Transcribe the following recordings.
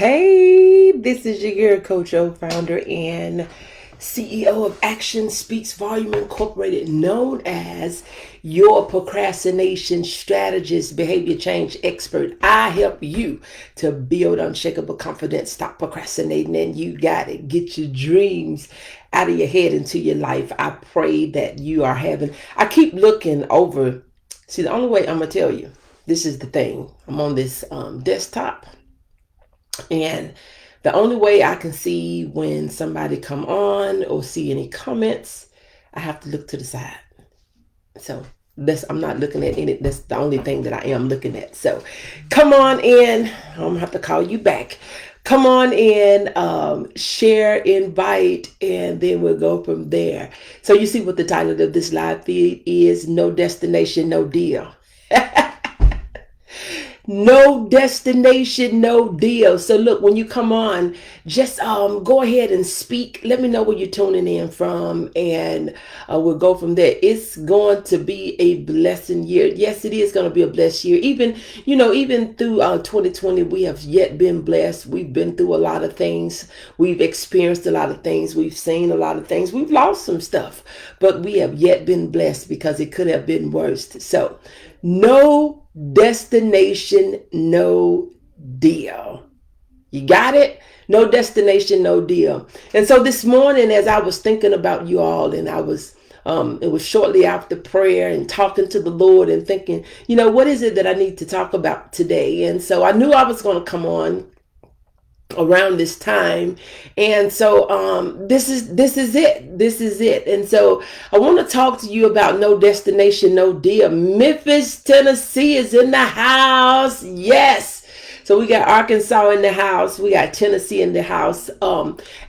Hey, this is your girl, Coach O, founder and CEO of Action Speaks Volume Incorporated, known as your procrastination strategist, behavior change expert. I help you to build unshakable confidence, stop procrastinating, and you got it. Get your dreams out of your head into your life. I pray that you are having, I keep looking over. See, the only way I'm going to tell you, this is the thing. I'm on this desktop. And the only way I can see when somebody come on or see any comments, I have to look to the side. So I'm not looking at any, that's the only thing that I am looking at. So come on in. I'm gonna have to call you back. Come on in, share, invite, and then we'll go from there. So you see what the title of this live feed is: No Destination, No Deal. No destination, no deal. So look, when you come on, just go ahead and speak. Let me know where you're tuning in from, and we'll go from there. It's going to be a blessing year. Yes, it is going to be a blessed year. Even through 2020, we have yet been blessed. We've been through a lot of things. We've experienced a lot of things. We've seen a lot of things. We've lost some stuff, but we have yet been blessed because it could have been worse. So no destination, no deal. You got it? No destination, no deal. And so this morning, as I was thinking about you all, and it was shortly after prayer and talking to the Lord and thinking, what is it that I need to talk about today? And so I knew I was going to come on around this time, and so this is it. And so I want to talk to you about no destination, no deal. Memphis, Tennessee is in the house. Yes. So we got Arkansas in the house. We got Tennessee in the house.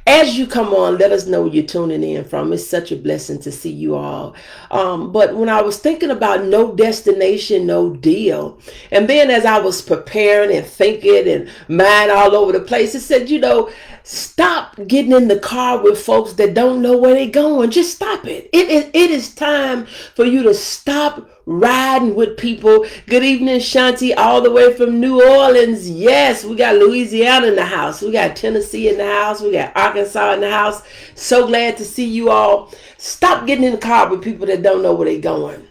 As you come on, let us know where you're tuning in from. It's such a blessing to see you all. But when I was thinking about no destination, no deal, and then as I was preparing and thinking and mind all over the place, it said, stop getting in the car with folks that don't know where they're going. Just stop it. It is time for you to stop riding with people. Good evening, Shanti, all the way from New Orleans. Yes, we got Louisiana in the house. We got Tennessee in the house. We got Arkansas in the house. So glad to see you all. Stop getting in the car with people that don't know where they're going.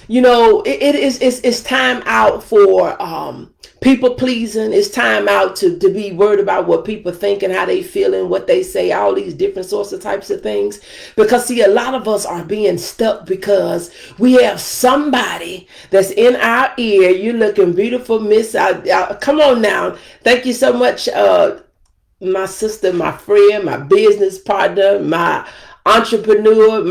It's time out for people pleasing. It's time out to be worried about what people think and how they feel and what they say, all these different sorts of types of things. Because see, a lot of us are being stuck because we have somebody that's in our ear. You're looking beautiful, miss. Come on now. Thank you so much, my sister, my friend, my business partner, my entrepreneur,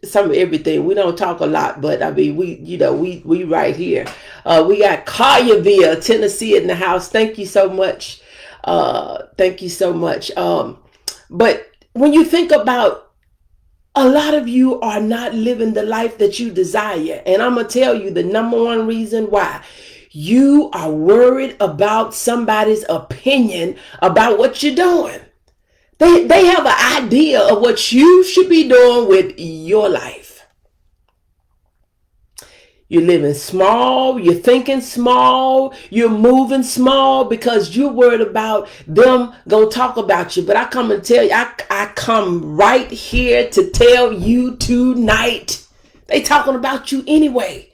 some of everything. We don't talk a lot, but I mean, we right here. We got Collierville, Tennessee in the house. Thank you so much. Thank you so much. But when you think about, a lot of you are not living the life that you desire. And I'm going to tell you the number one reason why. You are worried about somebody's opinion about what you're doing. They have an idea of what you should be doing with your life. You're living small, you're thinking small, you're moving small because you're worried about them gonna talk about you. But I come and tell you, I come right here to tell you tonight, they talking about you anyway.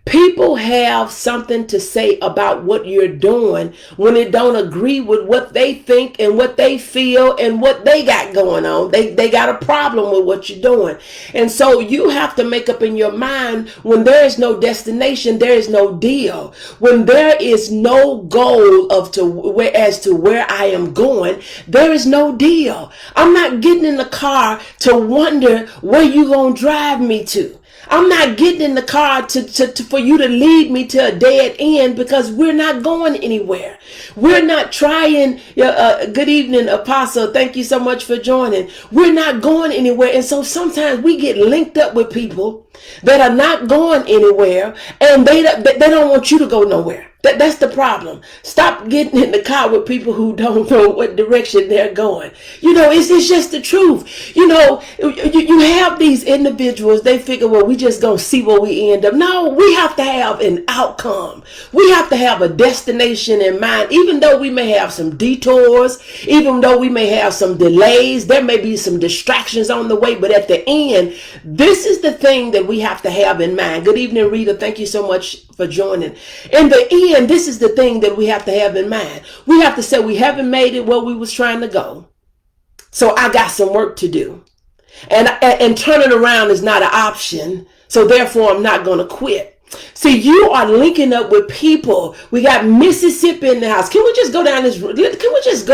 People have something to say about what you're doing when it don't agree with what they think and what they feel and what they got going on. They got a problem with what you're doing. And so you have to make up in your mind, when there is no destination, there is no deal. When there is no goal as to where I am going, there is no deal. I'm not getting in the car to wonder where you gonna drive me to. I'm not getting in the car for you to lead me to a dead end, because we're not going anywhere. We're not trying. Good evening, Apostle. Thank you so much for joining. We're not going anywhere. And so sometimes we get linked up with people that are not going anywhere, and they don't want you to go nowhere. That's the problem. Stop getting in the car with people who don't know what direction they're going. It's just the truth. You have these individuals, they figure, well, we just gonna see where we end up. No, we have to have an outcome. We have to have a destination in mind, even though we may have some detours, even though we may have some delays, there may be some distractions on the way, but at the end, this is the thing that we have to have in mind. Good evening, Rita. Thank you so much for joining. In the end, this is the thing that we have to have in mind. We have to say we haven't made it where we was trying to go, so I got some work to do. And turning around is not an option, so therefore I'm not going to quit. See, you are linking up with people. We got Mississippi in the house. Can we just go down this? Can we just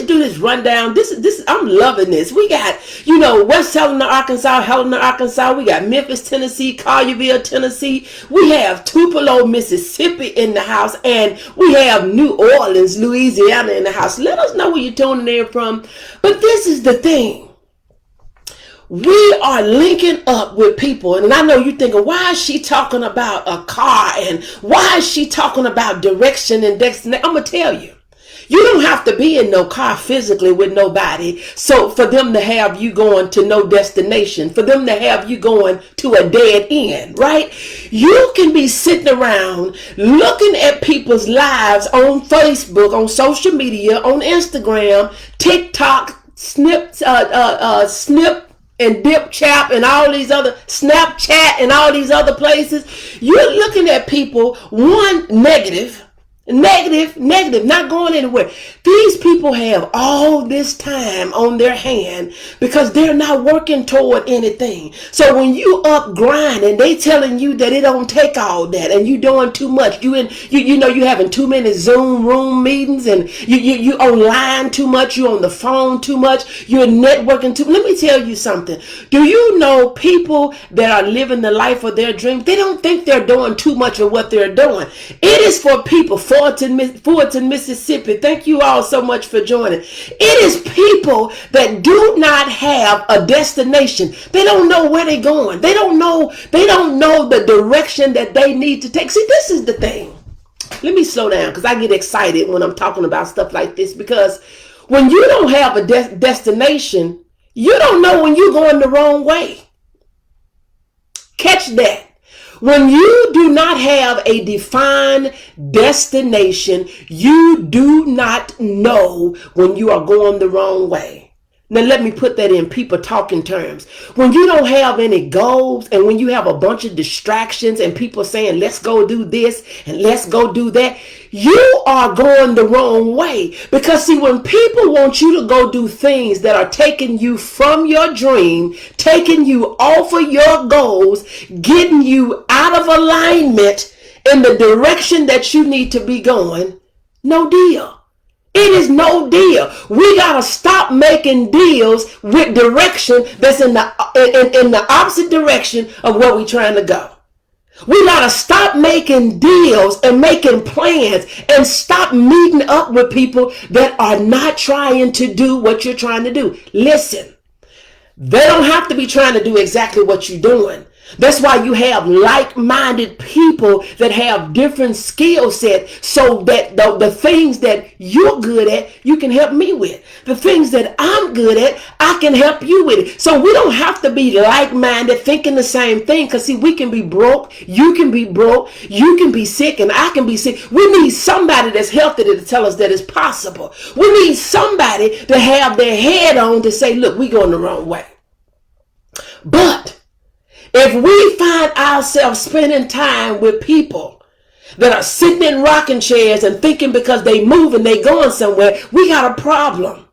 do this rundown? This I'm loving this. We got, West Helena, Arkansas. We got Memphis, Tennessee, Collierville, Tennessee. We have Tupelo, Mississippi in the house, and we have New Orleans, Louisiana in the house. Let us know where you're tuning in from. But this is the thing. We are linking up with people, and I know you're thinking, why is she talking about a car, and why is she talking about direction and destination? I'm going to tell you, you don't have to be in no car physically with nobody, so for them to have you going to no destination, for them to have you going to a dead end, right? You can be sitting around looking at people's lives on Facebook, on social media, on Instagram, TikTok, Snip, and Dip Chap and all these other Snapchat and all these other places. You're looking at people, one, negative, not going anywhere. These people have all this time on their hand because they're not working toward anything. So when you up grinding, they telling you that it don't take all that, and you doing too much. You having too many Zoom room meetings, and you online too much. You on the phone too much. You're networking too. Let me tell you something. Do you know people that are living the life of their dreams? They don't think they're doing too much of what they're doing. It is for people. Fulton, Mississippi. Thank you all so much for joining. It is people that do not have a destination. They don't know where they're going. They don't know the direction that they need to take. See, this is the thing. Let me slow down because I get excited when I'm talking about stuff like this, because when you don't have a destination, you don't know when you're going the wrong way. Catch that. When you do not have a defined destination, you do not know when you are going the wrong way. Now, let me put that in people talking terms. When you don't have any goals, and when you have a bunch of distractions and people saying, let's go do this and let's go do that, you are going the wrong way. Because see, when people want you to go do things that are taking you from your dream, taking you off of your goals, getting you out of alignment in the direction that you need to be going, no deal. It is no deal. We gotta stop making deals with direction that's in the opposite direction of where we're trying to go. We gotta stop making deals and making plans and stop meeting up with people that are not trying to do what you're trying to do. Listen, they don't have to be trying to do exactly what you're doing. That's why you have like-minded people that have different skill sets, so that the things that you're good at, you can help me with. The things that I'm good at, I can help you with it. So we don't have to be like-minded, thinking the same thing, because see, we can be broke, you can be broke, you can be sick, and I can be sick. We need somebody that's healthy to tell us that it's possible. We need somebody to have their head on to say, look, we're going the wrong way. But if we find ourselves spending time with people that are sitting in rocking chairs and thinking because they move and they going somewhere, we got a problem.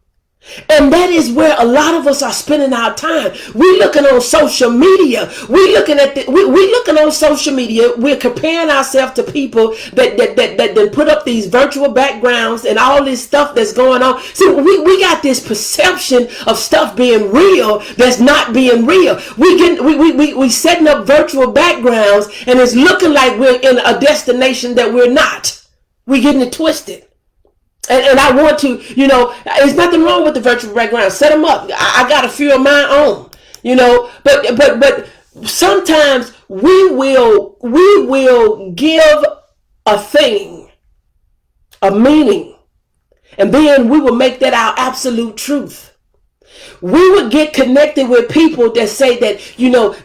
And that is where a lot of us are spending our time. We're looking on social media. We're looking on social media. We're comparing ourselves to people that put up these virtual backgrounds and all this stuff that's going on. See, we got this perception of stuff being real that's not being real. We setting up virtual backgrounds, and it's looking like we're in a destination that we're not. We're getting it twisted. And I want to, there's nothing wrong with the virtual background. Set them up. I got a few of my own, but Sometimes we will give a thing a meaning, and then we will make that our absolute truth. We would get connected with people that say that,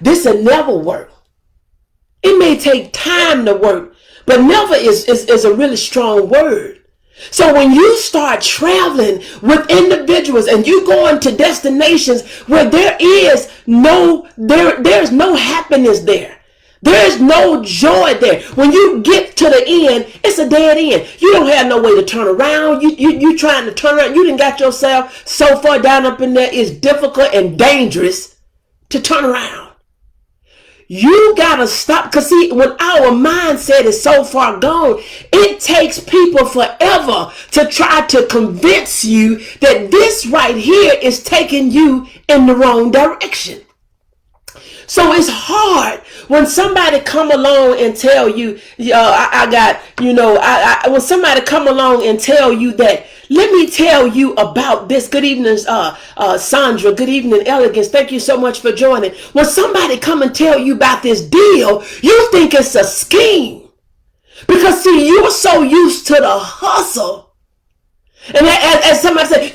this will never work. It may take time to work, but never is a really strong word. So when you start traveling with individuals and you go into destinations where there's no happiness there. There's no joy there. When you get to the end, it's a dead end. You don't have no way to turn around. You trying to turn around. You done got yourself so far down up in there. It's difficult and dangerous to turn around. You gotta stop, because see, when our mindset is so far gone, it takes people forever to try to convince you that this right here is taking you in the wrong direction. So it's hard when somebody come along and tell you, when somebody come along and tell you that, let me tell you about this. Good evening, Sandra. Good evening, Elegance. Thank you so much for joining. When somebody come and tell you about this deal, you think it's a scheme. Because see, you're so used to the hustle. And as somebody said,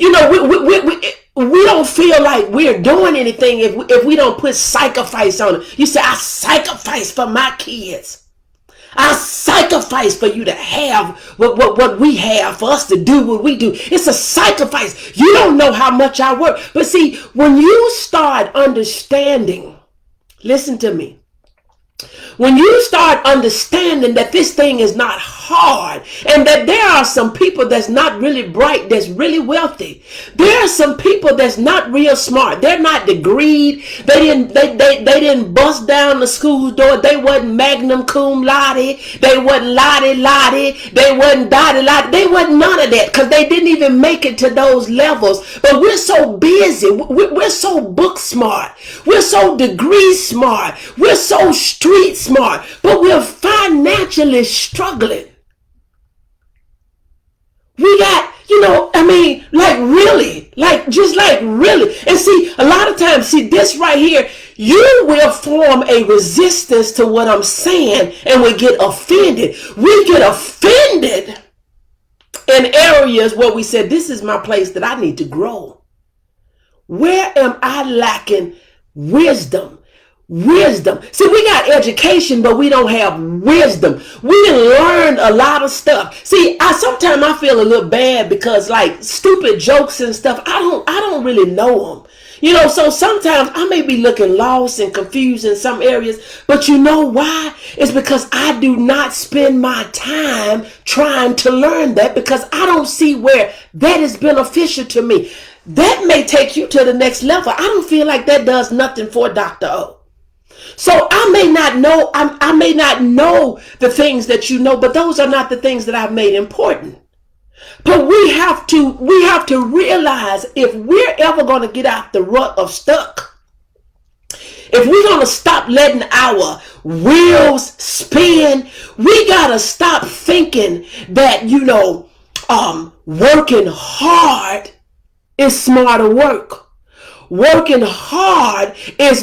we don't feel like we're doing anything if we don't put sacrifice on it. You say, I sacrifice for my kids. I sacrifice for you to have what we have, for us to do what we do. It's a sacrifice. You don't know how much I work. But see, when you start understanding, listen to me. When you start understanding that this thing is not hard, and that there are some people that's not really bright, that's really wealthy. There are some people that's not real smart. They're not degreed. They didn't bust down the school door. They wasn't magna cum laude. They wasn't lottie. They wasn't dottie. They wasn't none of that, because they didn't even make it to those levels. But we're so busy. We're so book smart. We're so degree smart. We're so street smart, but we're financially struggling. We got, really. And see, a lot of times, this right here, you will form a resistance to what I'm saying, and we get offended. We get offended in areas where we said, this is my place that I need to grow. Where am I lacking wisdom? See, we got education, but we don't have wisdom. We learned a lot of stuff. See, sometimes I feel a little bad because stupid jokes and stuff, I don't really know them. So sometimes I may be looking lost and confused in some areas, but you know why? It's because I do not spend my time trying to learn that, because I don't see where that is beneficial to me. That may take you to the next level. I don't feel like that does nothing for Dr. O. So I may not know, I may not know the things that you know, but those are not the things that I've made important. But we have to realize, if we're ever going to get out the rut of stuck, if we're going to stop letting our wheels spin, we got to stop thinking that, working hard is smarter work. Working hard is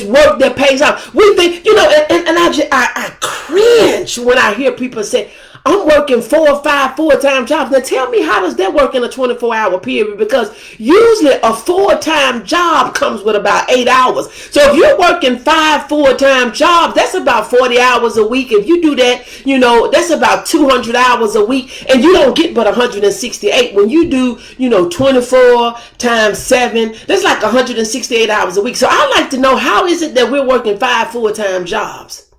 work that pays off. We think, and I cringe when I hear people say, I'm working 4 or 5 full-time jobs. Now tell me, how does that work in a 24-hour period? Because usually a full-time job comes with about 8 hours. So if you're working 5 full-time jobs, that's about 40 hours a week. If you do that, that's about 200 hours a week, and you don't get but 168. When you do, 24 times 7, that's like 168 hours a week. So I like to know, how is it that we're working 5 full-time jobs?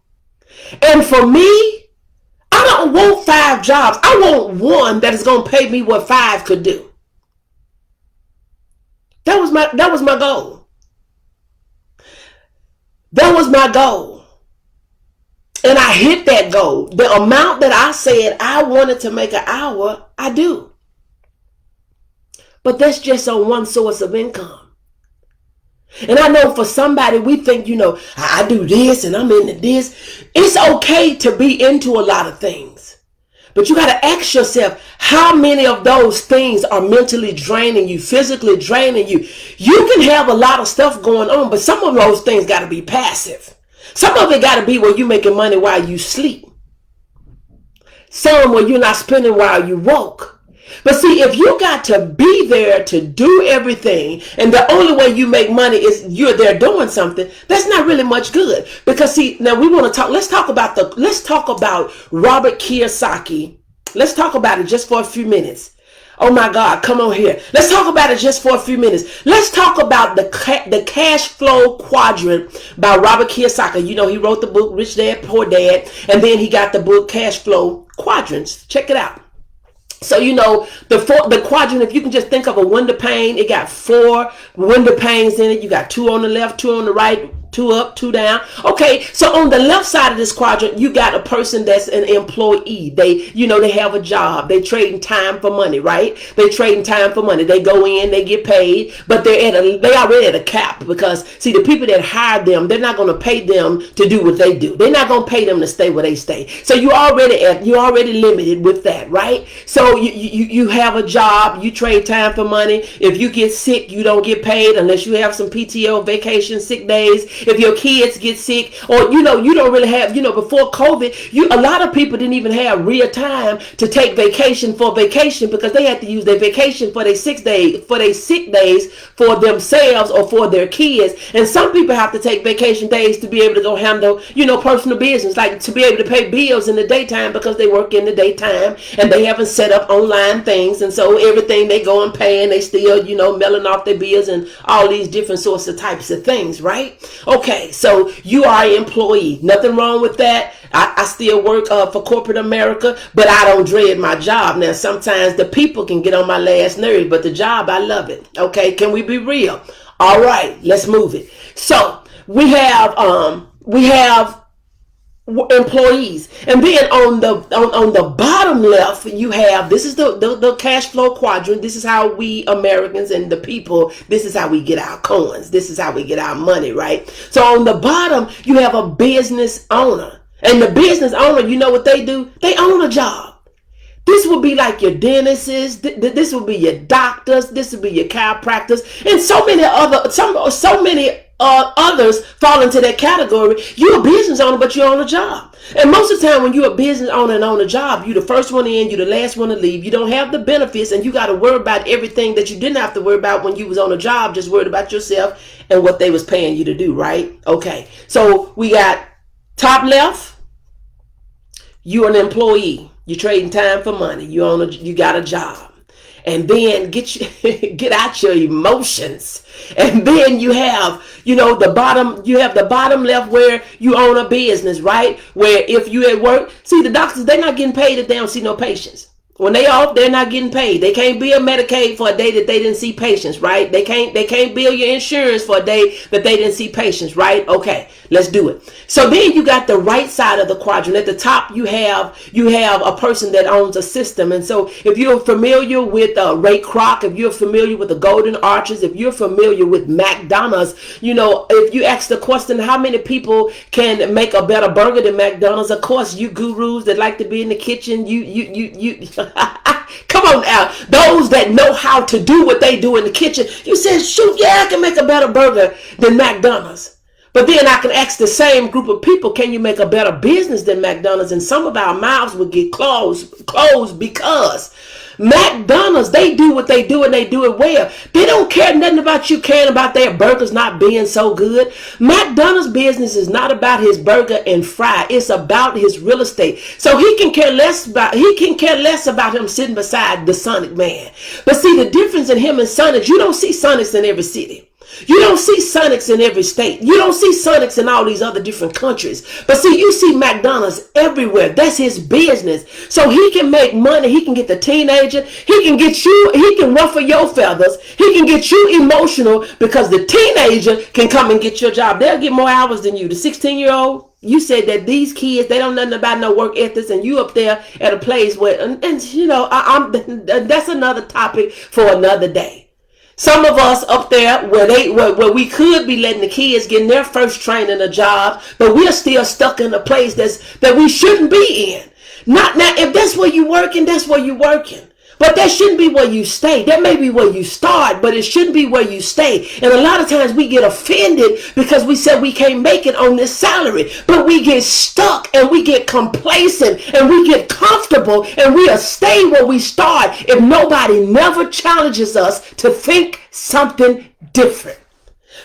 And for me, I don't want 5 jobs. I want one that is going to pay me what 5 could do. That was my goal. That was my goal. And I hit that goal. The amount that I said I wanted to make an hour, I do. But that's just on one source of income. And I know for somebody, we think, I do this and I'm into this. It's okay to be into a lot of things. But you got to ask yourself, how many of those things are mentally draining you, physically draining you? You can have a lot of stuff going on, but some of those things got to be passive. Some of it got to be where you're making money while you sleep. Some where you're not spending while you woke. But see, if you got to be there to do everything, and the only way you make money is you're there doing something, that's not really much good. Because see, now we want to talk, let's talk about Robert Kiyosaki. Let's talk about it just for a few minutes. Oh my God, come on here. Let's talk about it just for a few minutes. Let's talk about the cash flow quadrant by Robert Kiyosaki. You know, he wrote the book Rich Dad, Poor Dad, and then he got the book Cash Flow Quadrants. Check it out. So, you know, the quadrant, if you can just think of a window pane, it got 4 window panes in it. You got 2 on the left, 2 on the right, 2 up, 2 down. Okay, so on the left side of this quadrant, you got a person that's an employee. They have a job. They trading time for money, right? They trading time for money. They go in, they get paid, but they already at a cap, because see, the people that hired them, they're not going to pay them to do what they do. They're not going to pay them to stay where they stay. So you're already limited with that, right? So you have a job, you trade time for money. If you get sick, you don't get paid unless you have some PTO, vacation, sick days. If your kids get sick, or you don't really have, before COVID, a lot of people didn't even have real time to take vacation because they had to use their vacation for their sick days for themselves or for their kids. And some people have to take vacation days to be able to go handle, personal business, like to be able to pay bills in the daytime because they work in the daytime and they haven't set up online things. And so everything they go and pay, and they still, mailing off their bills and all these different sorts of types of things, right? Okay, so you are an employee. Nothing wrong with that. I still work for corporate America, but I don't dread my job. Now, sometimes the people can get on my last nerve, but the job, I love it. Okay, can we be real? All right, let's move it. So we have employees, and then on the bottom left, you have, this is the cash flow quadrant. This is how we Americans and the people, this is how we get our coins, this is how we get our money, right? So on the bottom, you have a business owner, and the business owner, you know what they do? They own a job. This would be like your dentists, this would be your doctors, this would be your chiropractors, and so many others fall into that category. You're a business owner, but you own a job. And most of the time when you're a business owner and own a job, you're the first one in, you're the last one to leave. You don't have the benefits, and you got to worry about everything that you didn't have to worry about when you was on a job, just worried about yourself and what they was paying you to do, right? Okay, so we got top left, you're an employee. You're trading time for money. You got a job. And then get out your emotions. And then you have, the bottom left where you own a business, right? Where if you at work, see, the doctors, they're not getting paid if they don't see no patients. When they off, they're not getting paid. They can't bill Medicaid for a day that they didn't see patients, right? They can't bill your insurance for a day that they didn't see patients, right? Okay, let's do it. So then you got the right side of the quadrant. At the top, you have a person that owns a system. And so if you're familiar with Ray Kroc, if you're familiar with the Golden Arches, if you're familiar with McDonald's, if you ask the question, how many people can make a better burger than McDonald's? Of course, you gurus that like to be in the kitchen, you come on now, those that know how to do what they do in the kitchen, you said, shoot, yeah, I can make a better burger than McDonald's. But then I can ask the same group of people, can you make a better business than McDonald's? And some of our mouths would get closed because McDonald's, they do what they do and they do it well. They don't care nothing about you caring about their burgers not being so good. McDonald's business is not about his burger and fry. It's about his real estate. So he can care less about him sitting beside the Sonic man. But see, the difference in him and Sonic, you don't see Sonics in every city. You don't see Sonics in every state. You don't see Sonics in all these other different countries. But see, you see McDonald's everywhere. That's his business. So he can make money. He can get the teenager. He can get you. He can ruffle your feathers. He can get you emotional because the teenager can come and get your job. They'll get more hours than you. The 16-year-old. You said that these kids, they don't know nothing about no work ethics, and you up there at a place where, and that's another topic for another day. Some of us up there where we could be letting the kids get their first training a job, but we're still stuck in a place that we shouldn't be in. Not now, if that's where you're working, that's where you're working. But that shouldn't be where you stay. That may be where you start, but it shouldn't be where you stay. And a lot of times we get offended because we said we can't make it on this salary. But we get stuck and we get complacent and we get comfortable and we'll stay where we start if nobody never challenges us to think something different.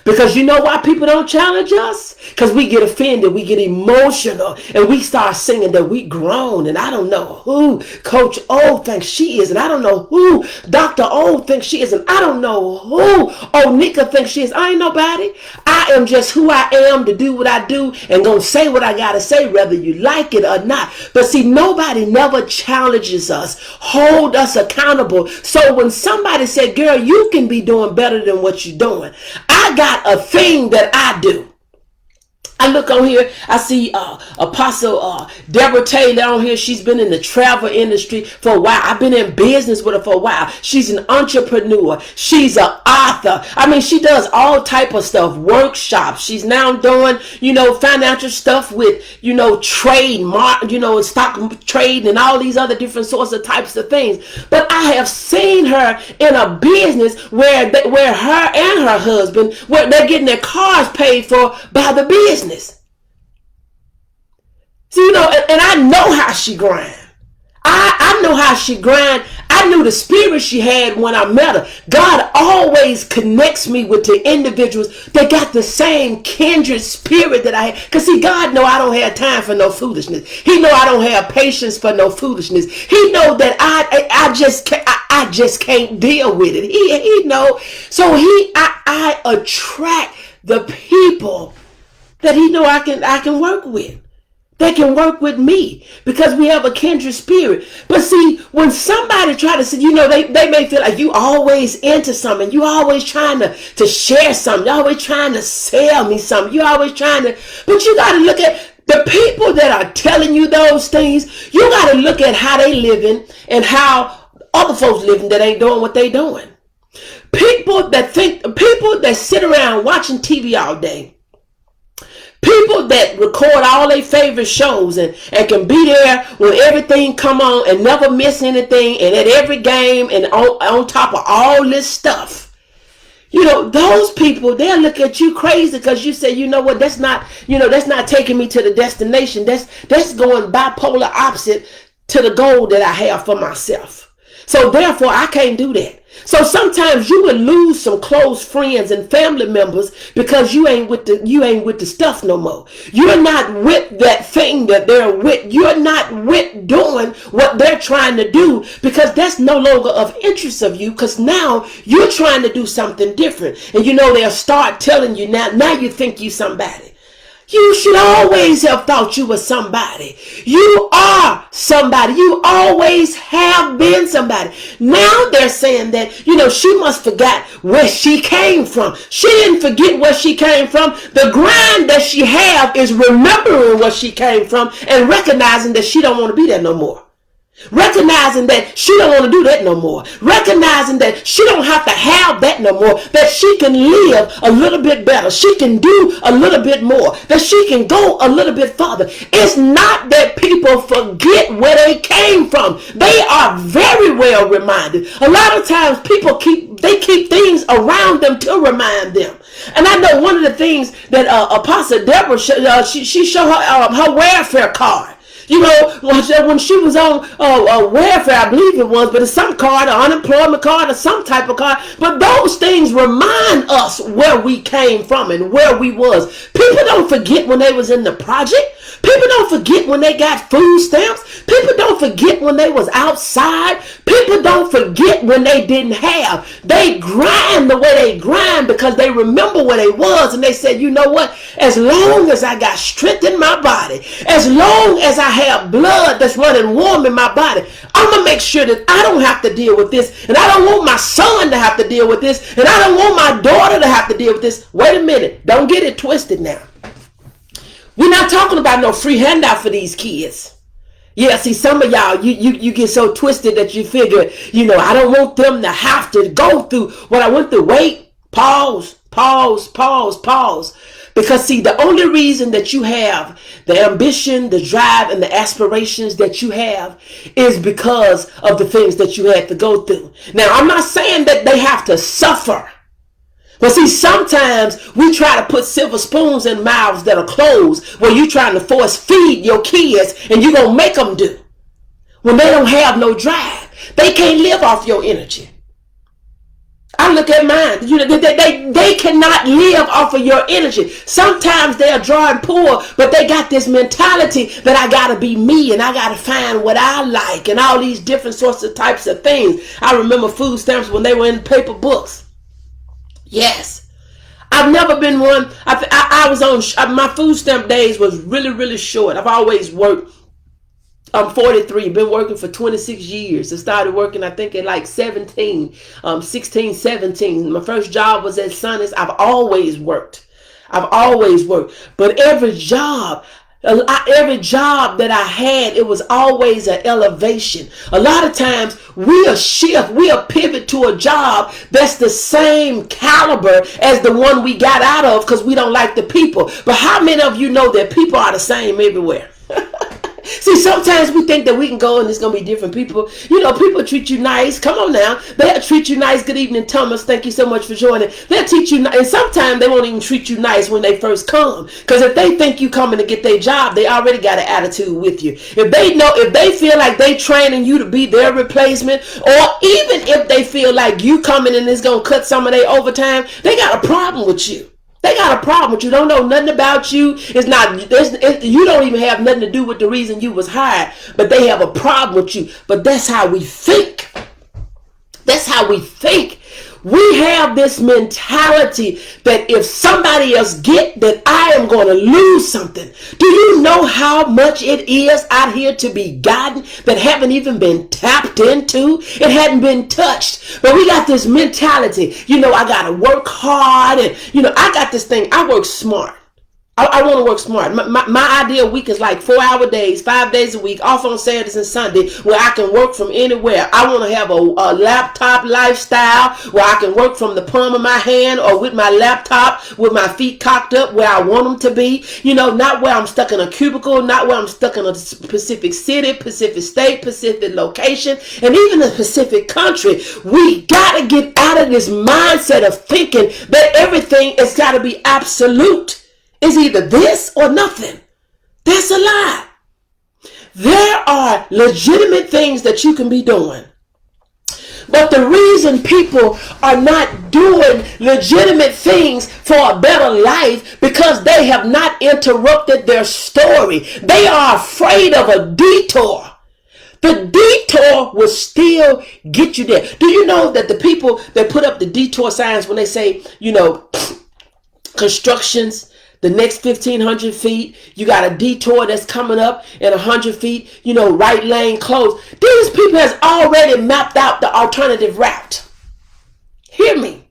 Because you know why people don't challenge us? Because we get offended, we get emotional, and we start singing that we grown, and I don't know who Coach O thinks she is, and I don't know who Dr. O thinks she is, and I don't know who Onika thinks she is. I ain't nobody. I am just who I am to do what I do and gonna say what I gotta say, whether you like it or not. But see, nobody never challenges us, hold us accountable. So when somebody said, girl, you can be doing better than what you're doing, I got a thing that I do. I look on here, I see Apostle Deborah Taylor on here. She's been in the travel industry for a while. I've been in business with her for a while. She's an entrepreneur. She's an author. I mean, she does all type of stuff, workshops. She's now doing, financial stuff with, trade, stock trading and all these other different sorts of types of things. But I have seen her in a business where her and her husband, where they're getting their cars paid for by the business. See, and I know how she grind. I know how she grind. I knew the spirit she had when I met her. God always connects me with the individuals that got the same kindred spirit that I had. Because see, God know I don't have time for no foolishness. He know I don't have patience for no foolishness. He know that I just can't deal with it. He know. So I attract the people that he know I can work with. They can work with me because we have a kindred spirit. But see, when somebody try to say, they may feel like you always into something. You always trying to share something. You always trying to sell me something. You always trying to, but you got to look at the people that are telling you those things. You got to look at how they living and how other folks living that ain't doing what they doing. People that sit around watching TV all day. People that record all their favorite shows and can be there when everything come on and never miss anything and at every game and on top of all this stuff. Those people, they'll look at you crazy because you say, what, that's not taking me to the destination. That's going bipolar opposite to the goal that I have for myself. So therefore, I can't do that. So sometimes you will lose some close friends and family members because you ain't with the stuff no more. You're not with that thing that they're with. You're not with doing what they're trying to do because that's no longer of interest of you because now you're trying to do something different. And they'll start telling you now you think you somebody. You should always have thought you were somebody. You are somebody. You always have been somebody. Now they're saying that, she must forget where she came from. She didn't forget where she came from. The grind that she have is remembering where she came from and recognizing that she don't want to be there no more. Recognizing that she don't want to do that no more. Recognizing that she don't have to have that no more. That she can live a little bit better. She can do a little bit more. That she can go a little bit farther. It's not that people forget where they came from. They are very well reminded. A lot of times people keep things around them to remind them. And I know one of the things that Apostle Deborah she showed her welfare card. When she was on welfare, I believe it was, but it's some card, an unemployment card, or some type of card. But those things remind us where we came from and where we was. People don't forget when they was in the project. People don't forget when they got food stamps. People don't forget when they was outside. People don't forget when they didn't have. They grind the way they grind because they remember where they was and they said, you know what? As long as I got strength in my body, as long as I have blood that's running warm in my body, I'm going to make sure that I don't have to deal with this. And I don't want my son to have to deal with this. And I don't want my daughter to have to deal with this. Wait a minute. Don't get it twisted now. We're not talking about no free handout for these kids. Yeah, see, some of y'all, you get so twisted that you figure, I don't want them to have to go through what I went through. Wait, pause. Because see, the only reason that you have the ambition, the drive, and the aspirations that you have is because of the things that you had to go through. Now, I'm not saying that they have to suffer. But see, sometimes we try to put silver spoons in mouths that are closed where you're trying to force feed your kids and you're going to make them do. When they don't have no drive. They can't live off your energy. I look at mine. They cannot live off of your energy. Sometimes they are drawing poor, but they got this mentality that I got to be me and I got to find what I like and all these different sorts of types of things. I remember food stamps when they were in paper books. Yes. I've never been one. I was on, my food stamp days was really, really short. I've always worked. I'm 43, been working for 26 years. I started working, I think, at like 16, 17. My first job was at Sonny's. I've always worked. But every job that I had, it was always an elevation. A lot of times we'll shift, we'll pivot to a job that's the same caliber as the one we got out of because we don't like the people. But how many of you know that people are the same everywhere? See, sometimes we think that we can go and there's going to be different people. You know, people treat you nice. Come on now. They'll treat you nice. Good evening, Thomas. Thank you so much for joining. They'll treat you nice. And sometimes they won't even treat you nice when they first come. Because if they think you coming to get their job, they already got an attitude with you. If they feel like they training you to be their replacement, or even if they feel like you coming and it's going to cut some of their overtime, they got a problem with you. They got a problem with you. Don't know nothing about you. You don't even have nothing to do with the reason you was hired. But they have a problem with you. But that's how we think. We have this mentality that if somebody else get, that I am going to lose something. Do you know how much it is out here to be gotten that haven't even been tapped into? It hadn't been touched. But we got this mentality, I got to work hard and, I got this thing. I work smart. I want to work smart. My ideal week is like 4-hour days, 5 days a week, off on Saturdays and Sunday, where I can work from anywhere. I want to have a laptop lifestyle where I can work from the palm of my hand or with my laptop with my feet cocked up where I want them to be. Not where I'm stuck in a cubicle, not where I'm stuck in a specific city, Pacific state, Pacific location, and even a Pacific country. We got to get out of this mindset of thinking that everything has got to be absolute. It's either this or nothing. That's a lie. There are legitimate things that you can be doing. But the reason people are not doing legitimate things for a better life because they have not interrupted their story. They are afraid of a detour. The detour will still get you there. Do you know that the people that put up the detour signs when they say, constructions, the next 1,500 feet, you got a detour that's coming up in 100 feet, right lane closed. These people has already mapped out the alternative route. Hear me.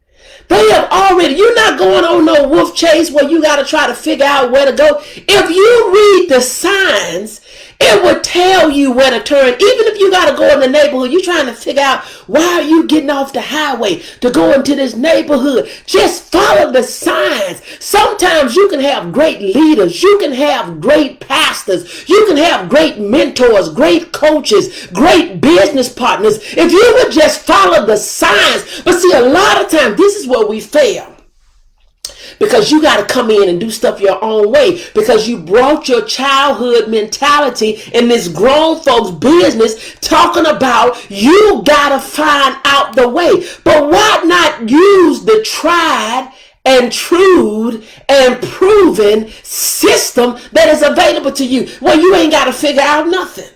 They have already, you're not going on no wolf chase where you got to try to figure out where to go. If you read the signs, it would tell you where to turn. Even if you got to go in the neighborhood, you're trying to figure out why are you getting off the highway to go into this neighborhood. Just follow the signs. Sometimes you can have great leaders. You can have great pastors. You can have great mentors, great coaches, great business partners. If you would just follow the signs. But see, a lot of times, this is where we fail. Because you got to come in and do stuff your own way. Because you brought your childhood mentality in this grown folks business talking about you got to find out the way. But why not use the tried and true and proven system that is available to you? Well, you ain't got to figure out nothing.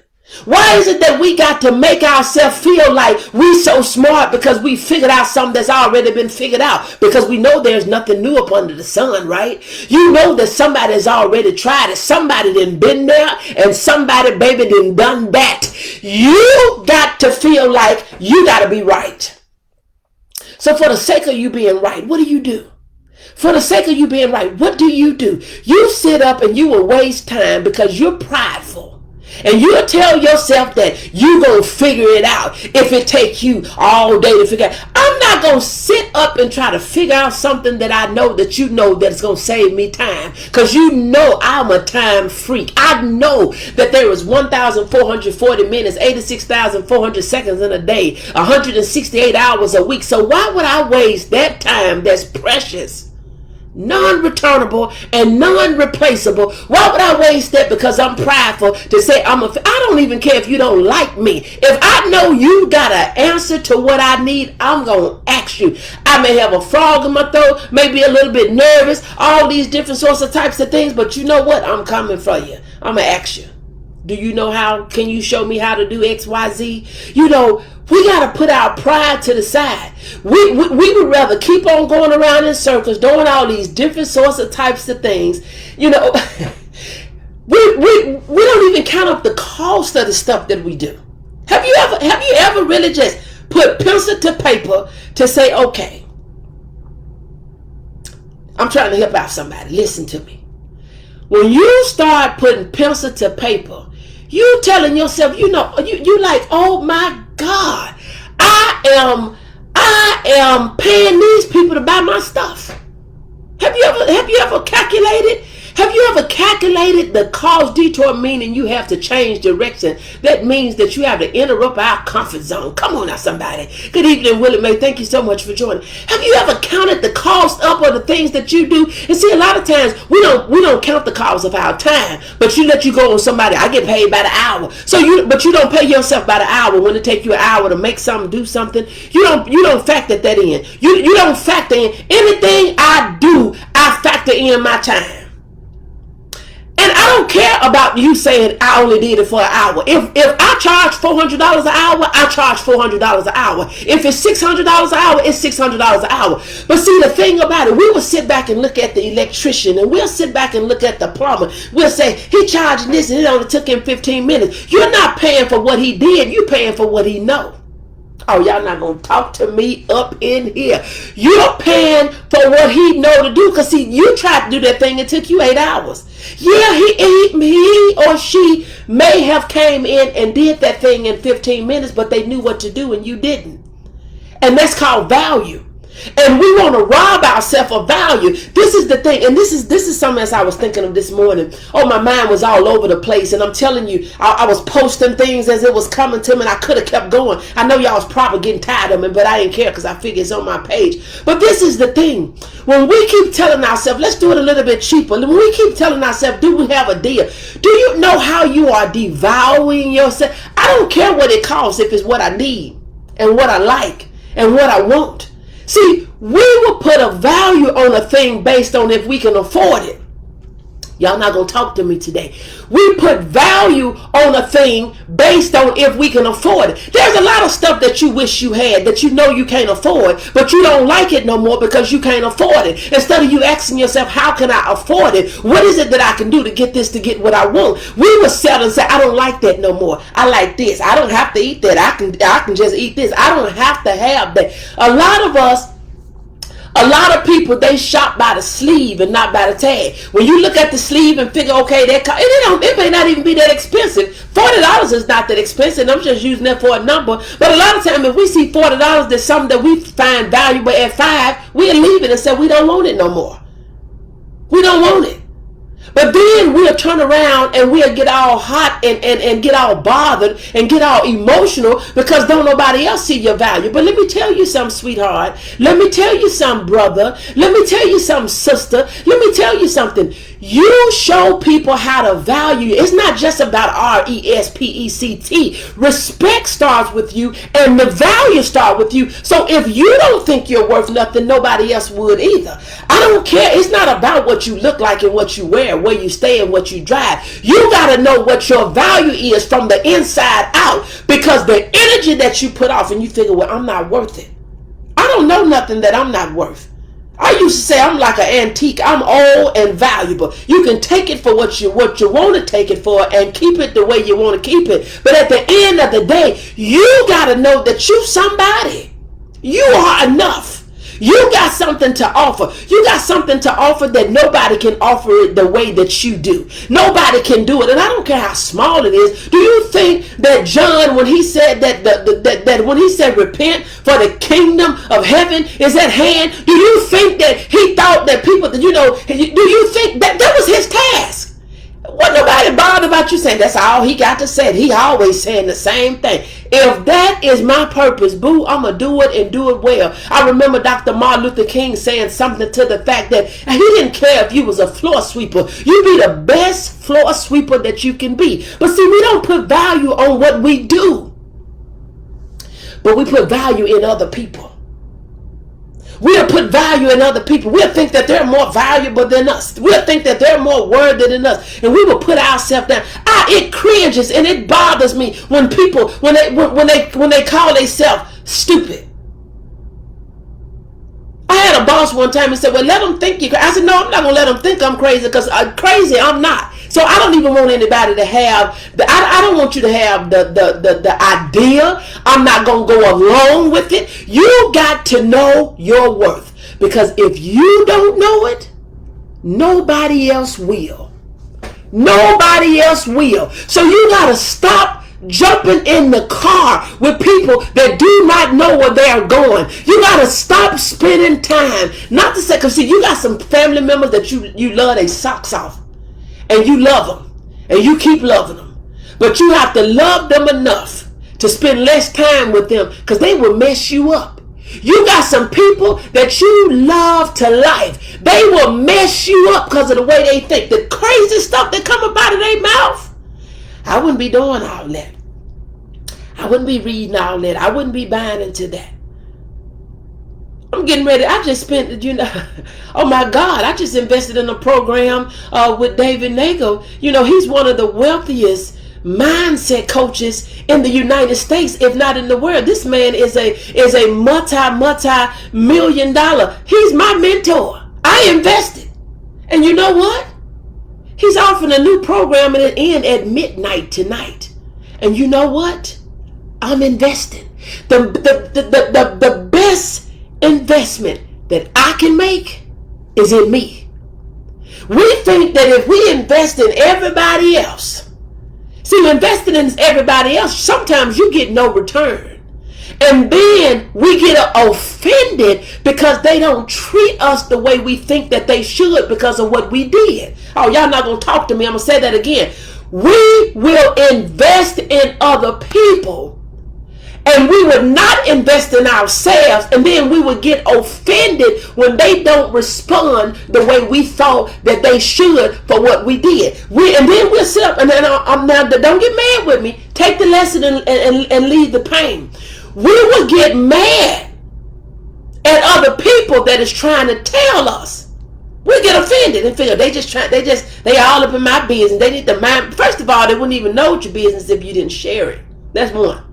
Why is it that we got to make ourselves feel like we so smart because we figured out something that's already been figured out? Because we know there's nothing new up under the sun, right? You know that somebody has already tried it. Somebody done been there and somebody, baby, done that. You got to feel like you got to be right. So for the sake of you being right, what do? For the sake of you being right, what do? You sit up and you will waste time because you're prideful. And you'll tell yourself that you're going to figure it out if it takes you all day to figure it out. I'm not going to sit up and try to figure out something that I know that you know that's going to save me time. Because you know I'm a time freak. I know that there is 1,440 minutes, 86,400 seconds in a day, 168 hours a week. So why would I waste that time that's precious, non-returnable, and non-replaceable? Why would I waste that because I'm prideful to say I don't even care if you don't like me. If I know you got an answer to what I need, I'm going to ask you. I may have a frog in my throat, maybe a little bit nervous, all these different sorts of types of things, but you know what? I'm coming for you. I'm going to ask you. Do you know how? Can you show me how to do X, Y, Z? You know, we got to put our pride to the side. We would rather keep on going around in circles, doing all these different sorts of types of things. You know, we don't even count up the cost of the stuff that we do. Have you ever really just put pencil to paper to say, okay, I'm trying to help out somebody. Listen to me. When you start putting pencil to paper, you telling yourself, you know, you like, oh my God, I am paying these people to buy my stuff. Have you ever calculated? Have you ever calculated the cause detour, meaning you have to change direction? That means that you have to interrupt our comfort zone. Come on now, somebody. Good evening, Willie Mae. Thank you so much for joining. Have you ever counted the cost up of the things that you do? And see, a lot of times we don't count the cost of our time, but you let you go on somebody. I get paid by the hour. But you don't pay yourself by the hour when it take you an hour to make something, do something. You don't factor that in. You don't factor in anything I do. I factor in my time. And I don't care about you saying I only did it for an hour. If I charge $400 an hour, I charge $400 an hour. If it's $600 an hour, it's $600 an hour. But see, the thing about it, we will sit back and look at the electrician, and we'll sit back and look at the plumber. We'll say, he charged this and it only took him 15 minutes. You're not paying for what he did. You're paying for what he knows. Oh, y'all not going to talk to me up in here. You're paying for what he know to do. Because, see, you tried to do that thing. It took you 8 hours. Yeah, he or she may have came in and did that thing in 15 minutes, but they knew what to do and you didn't. And that's called value. And we want to rob ourselves of value. This is the thing. And this is something else I was thinking of this morning. Oh, my mind was all over the place. And I'm telling you, I was posting things as it was coming to me, and I could have kept going. I know y'all was probably getting tired of me, but I didn't care because I figured it's on my page. But this is the thing. When we keep telling ourselves, let's do it a little bit cheaper. When we keep telling ourselves, do we have a deal? Do you know how you are devaluing yourself? I don't care what it costs if it's what I need and what I like and what I want. See, we will put a value on a thing based on if we can afford it. Y'all not going to talk to me today. We put value on a thing based on if we can afford it. There's a lot of stuff that you wish you had that you know you can't afford, but you don't like it no more because you can't afford it. Instead of you asking yourself, how can I afford it? What is it that I can do to get what I want? We will settle and say, I don't like that no more. I like this. I don't have to eat that. I can just eat this. I don't have to have that. A lot of people, they shop by the sleeve and not by the tag. When you look at the sleeve and figure, okay, it may not even be that expensive. $40 is not that expensive. I'm just using that for a number. But a lot of times, if we see $40, there's something that we find valuable at $5, we'll leave it and say we don't want it no more. We don't want it. But then we'll turn around and we'll get all hot and get all bothered and get all emotional because don't nobody else see your value. But let me tell you something, sweetheart. Let me tell you something, brother. Let me tell you something, sister. Let me tell you something. You show people how to value. It's not just about RESPECT. Respect starts with you and the value starts with you. So if you don't think you're worth nothing, nobody else would either. I don't care. It's not about what you look like and what you wear, where you stay and what you drive. You got to know what your value is from the inside out, because the energy that you put off and you figure, well, I'm not worth it. I don't know nothing that I'm not worth. I used to say I'm like an antique. I'm old and valuable. You can take it for what you want to take it for and keep it the way you want to keep it. But at the end of the day, you got to know that you somebody. You are enough. You got something to offer. You got something to offer that nobody can offer it the way that you do. Nobody can do it. And I don't care how small it is. Do you think that John, when he said that when he said repent for the kingdom of heaven is at hand, do you think that he thought that people, do you think that was his task? Wasn't nobody bothered about you saying that's all he got to say. He always saying the same thing. If that is my purpose, boo, I'm going to do it and do it well. I remember Dr. Martin Luther King saying something to the fact that he didn't care if you was a floor sweeper. You be the best floor sweeper that you can be. But see, we don't put value on what we do, but we put value in other people. We'll put value in other people. We'll think that they're more valuable than us. We'll think that they're more worthy than us. And we will put ourselves down. It cringes and it bothers me when people, when they call themselves stupid. I had a boss one time and said, well, let them think you crazy. I said, no, I'm not going to let them think I'm crazy, because crazy I'm not. So I don't even want anybody to have, I don't want you to have the idea. I'm not going to go along with it. You got to know your worth, because if you don't know it, nobody else will. Nobody else will. So you got to stop jumping in the car with people that do not know where they're going. You got to stop spending time. Not to say, because see, you got some family members that you love their socks off. And you love them. And you keep loving them. But you have to love them enough to spend less time with them, because they will mess you up. You got some people that you love to life. They will mess you up because of the way they think. The crazy stuff that come up out of their mouth. I wouldn't be doing all that. I wouldn't be reading all that. I wouldn't be buying into that. I'm getting ready. I just spent, oh my God, I just invested in a program with David Nagel. He's one of the wealthiest mindset coaches in the United States, if not in the world. This man is a multi-million dollar. He's my mentor. I invested. And you know what? He's offering a new program and it ends at midnight tonight. And you know what? I'm investing. The best investment that I can make is in me. We think that if we invest in everybody else, see, investing in everybody else, sometimes you get no return. And then we get offended because they don't treat us the way we think that they should because of what we did. Oh, y'all not going to talk to me. I'm going to say that again. We will invest in other people, and we would not invest in ourselves, and then we would get offended when they don't respond the way we thought that they should for what we did. And then we'll sit up, and then now don't get mad with me. Take the lesson and leave the pain. We will get mad at other people that is trying to tell us. We get offended and feel they all up in my business. They need to mind. First of all, they wouldn't even know your business if you didn't share it. That's one.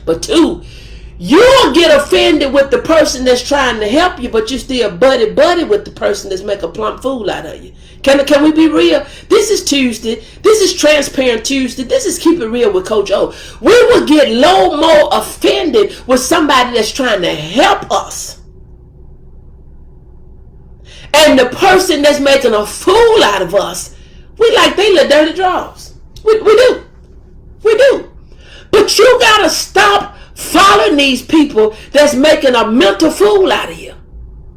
But two, you'll get offended with the person that's trying to help you, but you still buddy with the person that's make a plump fool out of you. Can we be real? This is Tuesday. This is Transparent Tuesday. This is Keep It Real with Coach O. We will get more offended with somebody that's trying to help us. And the person that's making a fool out of us, we like they little dirty draws. We do. But you got to stop following these people that's making a mental fool out of you.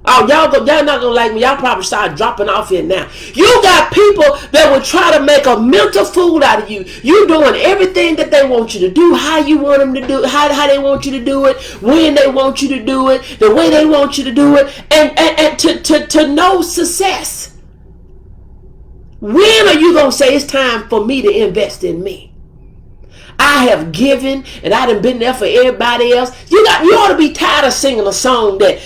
Oh, y'all not going to like me. Y'all probably start dropping off here now. You got people that will try to make a mental fool out of you. You doing everything that they want you to do, how you want them to do, how they want you to do it, when they want you to do it, the way they want you to do it, and to no success. When are you going to say it's time for me to invest in me? I have given, and I done been there for everybody else. You ought to be tired of singing a song that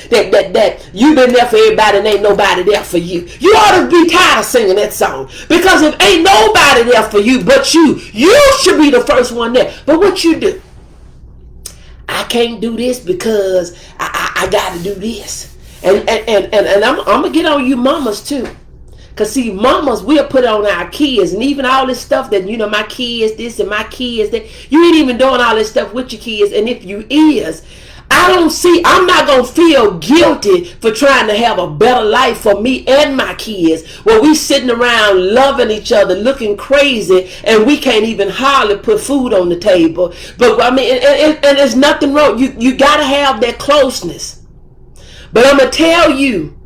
you been there for everybody and ain't nobody there for you. You ought to be tired of singing that song, because if ain't nobody there for you but you should be the first one there. But what you do? I can't do this because I got to do this, and I'm gonna get on you mamas too. Because see, mamas, we'll put it on our kids, and even all this stuff that, my kids this and my kids that. You ain't even doing all this stuff with your kids. And if you is, I I'm not going to feel guilty for trying to have a better life for me and my kids when we sitting around loving each other, looking crazy, and we can't even hardly put food on the table. But I mean, and there's nothing wrong. You got to have that closeness. But I'm going to tell you,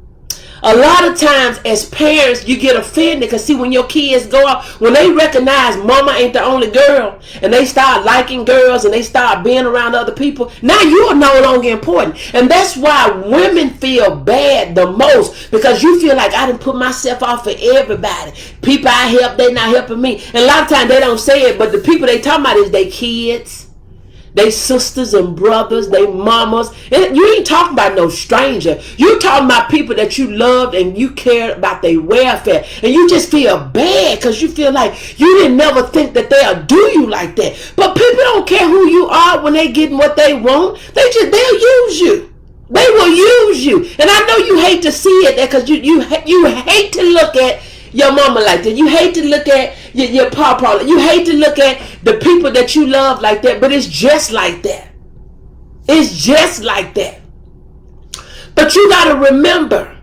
a lot of times as parents, you get offended because see, when your kids go out, when they recognize mama ain't the only girl, and they start liking girls and they start being around other people, now you are no longer important. And that's why women feel bad the most, because you feel like I done put myself out for everybody. People I help, they not helping me. And a lot of times they don't say it, but the people they talking about is their kids, they sisters and brothers, they mamas. And you ain't talking about no stranger. You talking about people that you loved and you cared about their welfare. And you just feel bad because you feel like you didn't never think that they'll do you like that. But people don't care who you are when they getting what they want. They'll use you. They will use you. And I know you hate to see it because you hate to look at your mama like that. You hate to look at your papa. You hate to look at the people that you love like that. But it's just like that. It's just like that. But you got to remember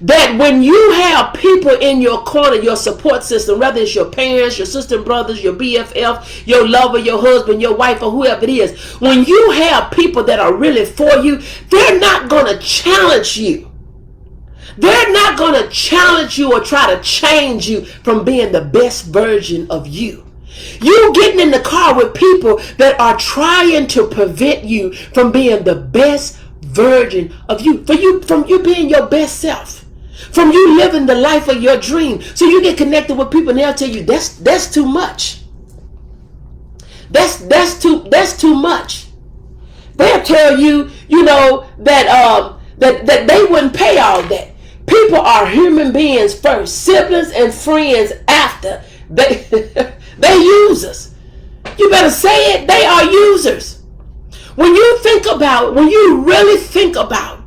that when you have people in your corner, your support system, whether it's your parents, your sister and brothers, your BFF, your lover, your husband, your wife, or whoever it is, when you have people that are really for you, they're not going to challenge you. They're not going to challenge you or try to change you from being the best version of you. You getting in the car with people that are trying to prevent you from being the best version of you, from you being your best self, from you living the life of your dream. So you get connected with people and they'll tell you that's too much. That's too much. They'll tell you, that they wouldn't pay all that. People are human beings first, siblings and friends after. They users. You better say it. They are users. When you really think about